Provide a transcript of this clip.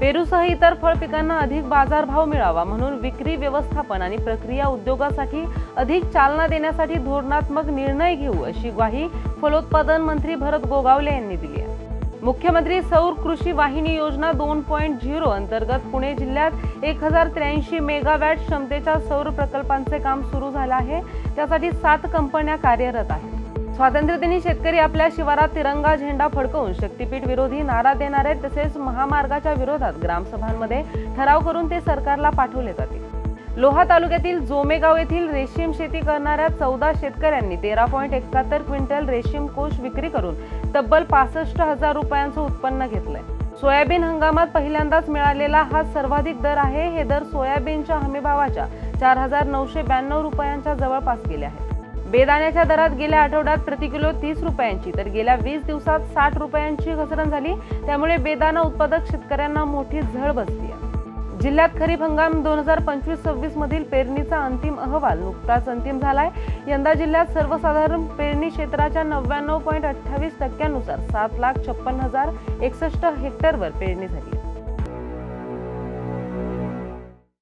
पेरूसह इतर फळ पिकांना अधिक बाजारभाव मिळावा म्हणून विक्री व्यवस्थापन आणि प्रक्रिया उद्योगासाठी अधिक चालना देण्यासाठी धोरणात्मक निर्णय घेऊ अशी ग्वाही फलोत्पादन मंत्री भरत गोगावले यांनी दिली आहे। मुख्यमंत्री सौर कृषी वाहिनी योजना 2.0 अंतर्गत पुणे जिल्ह्यात 1083 मेगावॅट क्षमतेच्या सौर प्रकल्पांचे काम सुरू झाले आहे। त्यासाठी 7 कंपन्या कार्यरत आहेत। स्वातंत्र्यदिनी शेतकरी आपल्या शिवारात तिरंगा झेंडा फडकवून शक्तीपीठ विरोधी नारा देणार आहेत। तसेच महामार्गाच्या विरोधात ग्रामसभांमध्ये ठराव करून ते सरकारला पाठवले जातील। लोहा तालुक्यातील जोमेगाव येथील रेशीम शेती करणाऱ्या 14 शेतकऱ्यांनी 13.71 क्विंटल रेशीम कोष विक्री करून तब्बल 65,000 रुपयांचं उत्पन्न घेतलंय। सोयाबीन हंगामात पहिल्यांदाच मिळालेला हा सर्वाधिक दर आहे। हे दर सोयाबीनच्या हमीभावाच्या 4,992 रुपयांच्या जवळपास गेले आहेत। बेदाण्याच्या दरात गेल्या आठवड्यात प्रति किलो 30 रुपयांची तर गेल्या 20 दिवसात 60 रुपयांची घसरण झाली। त्यामुळे बेदाणा उत्पादक शेतकऱ्यांना मोठी झळ बसली आहे। जिल्ह्यात खरीप हंगाम 2025-26 मधील पेरणीचा अंतिम अहवाल नुकताच अंतिम झालाय। यंदा जिल्ह्यात सर्वसाधारण पेरणी क्षेत्राच्या 99.28% नुसार 7,56,061 हेक्टरवर पेरणी झाली।